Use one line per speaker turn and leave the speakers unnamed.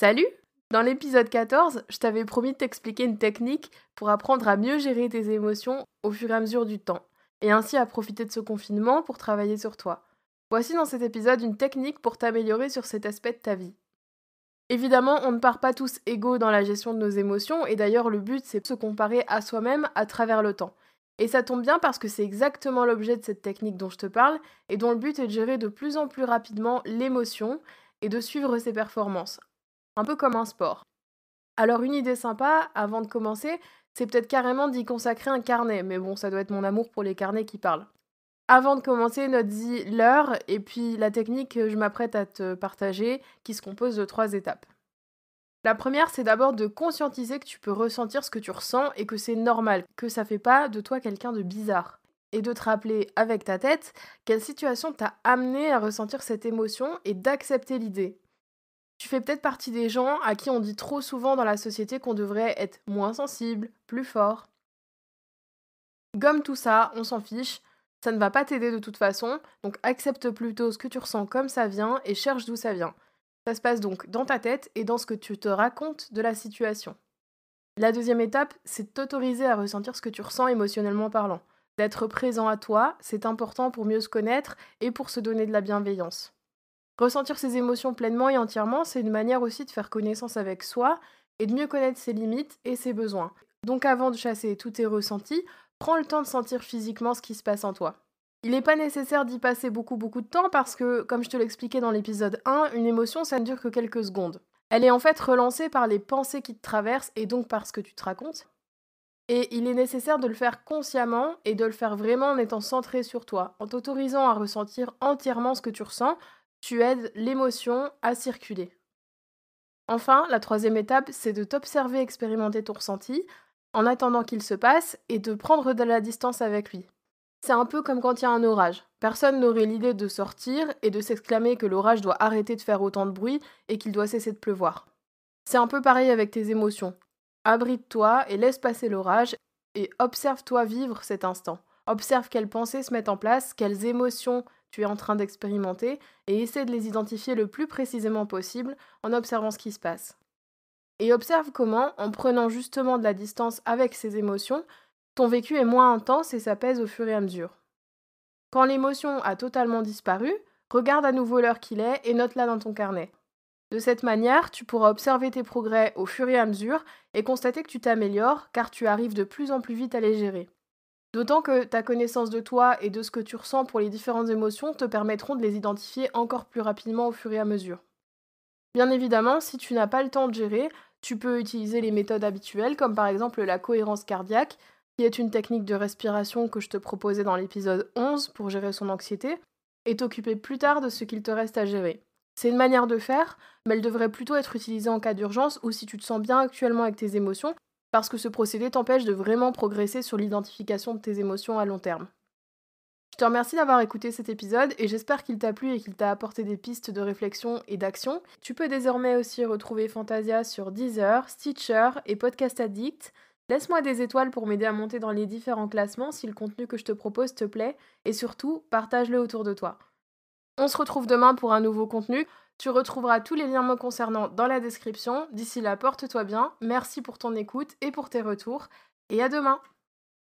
Salut! Dans l'épisode 14, je t'avais promis de t'expliquer une technique pour apprendre à mieux gérer tes émotions au fur et à mesure du temps, et ainsi à profiter de ce confinement pour travailler sur toi. Voici dans cet épisode une technique pour t'améliorer sur cet aspect de ta vie. Évidemment, on ne part pas tous égaux dans la gestion de nos émotions, et d'ailleurs le but c'est de se comparer à soi-même à travers le temps. Et ça tombe bien parce que c'est exactement l'objet de cette technique dont je te parle, et dont le but est de gérer de plus en plus rapidement l'émotion et de suivre ses performances. Un peu comme un sport. Alors une idée sympa, avant de commencer, c'est peut-être carrément d'y consacrer un carnet, mais bon, ça doit être mon amour pour les carnets qui parle. Avant de commencer, note-y l'heure et puis la technique que je m'apprête à te partager, qui se compose de 3 étapes. La première, c'est d'abord de conscientiser que tu peux ressentir ce que tu ressens et que c'est normal, que ça fait pas de toi quelqu'un de bizarre. Et de te rappeler avec ta tête quelle situation t'a amené à ressentir cette émotion et d'accepter l'idée. Tu fais peut-être partie des gens à qui on dit trop souvent dans la société qu'on devrait être moins sensible, plus fort. Gomme tout ça, on s'en fiche, ça ne va pas t'aider de toute façon, donc accepte plutôt ce que tu ressens comme ça vient et cherche d'où ça vient. Ça se passe donc dans ta tête et dans ce que tu te racontes de la situation. La deuxième étape, c'est de t'autoriser à ressentir ce que tu ressens émotionnellement parlant. D'être présent à toi, c'est important pour mieux se connaître et pour se donner de la bienveillance. Ressentir ses émotions pleinement et entièrement, c'est une manière aussi de faire connaissance avec soi et de mieux connaître ses limites et ses besoins. Donc avant de chasser tous tes ressentis, prends le temps de sentir physiquement ce qui se passe en toi. Il n'est pas nécessaire d'y passer beaucoup de temps parce que, comme je te l'expliquais dans l'épisode 1, une émotion ça ne dure que quelques secondes. Elle est en fait relancée par les pensées qui te traversent et donc par ce que tu te racontes. Et il est nécessaire de le faire consciemment et de le faire vraiment en étant centré sur toi. En t'autorisant à ressentir entièrement ce que tu ressens, tu aides l'émotion à circuler. Enfin, la troisième étape, c'est de t'observer expérimenter ton ressenti en attendant qu'il se passe et de prendre de la distance avec lui. C'est un peu comme quand il y a un orage. Personne n'aurait l'idée de sortir et de s'exclamer que l'orage doit arrêter de faire autant de bruit et qu'il doit cesser de pleuvoir. C'est un peu pareil avec tes émotions. Abrite-toi et laisse passer l'orage et observe-toi vivre cet instant. Observe quelles pensées se mettent en place, quelles émotions tu es en train d'expérimenter et essaie de les identifier le plus précisément possible en observant ce qui se passe. Et observe comment, en prenant justement de la distance avec ces émotions, ton vécu est moins intense et s'apaise au fur et à mesure. Quand l'émotion a totalement disparu, regarde à nouveau l'heure qu'il est et note-la dans ton carnet. De cette manière, tu pourras observer tes progrès au fur et à mesure et constater que tu t'améliores car tu arrives de plus en plus vite à les gérer. D'autant que ta connaissance de toi et de ce que tu ressens pour les différentes émotions te permettront de les identifier encore plus rapidement au fur et à mesure. Bien évidemment, si tu n'as pas le temps de gérer, tu peux utiliser les méthodes habituelles comme par exemple la cohérence cardiaque, qui est une technique de respiration que je te proposais dans l'épisode 11 pour gérer son anxiété, et t'occuper plus tard de ce qu'il te reste à gérer. C'est une manière de faire, mais elle devrait plutôt être utilisée en cas d'urgence ou si tu te sens bien actuellement avec tes émotions, parce que ce procédé t'empêche de vraiment progresser sur l'identification de tes émotions à long terme. Je te remercie d'avoir écouté cet épisode et j'espère qu'il t'a plu et qu'il t'a apporté des pistes de réflexion et d'action. Tu peux désormais aussi retrouver Fantasia sur Deezer, Stitcher et Podcast Addict. Laisse-moi des étoiles pour m'aider à monter dans les différents classements si le contenu que je te propose te plaît et surtout, partage-le autour de toi. On se retrouve demain pour un nouveau contenu. Tu retrouveras tous les liens me concernant dans la description. D'ici là, porte-toi bien. Merci pour ton écoute et pour tes retours. Et à demain!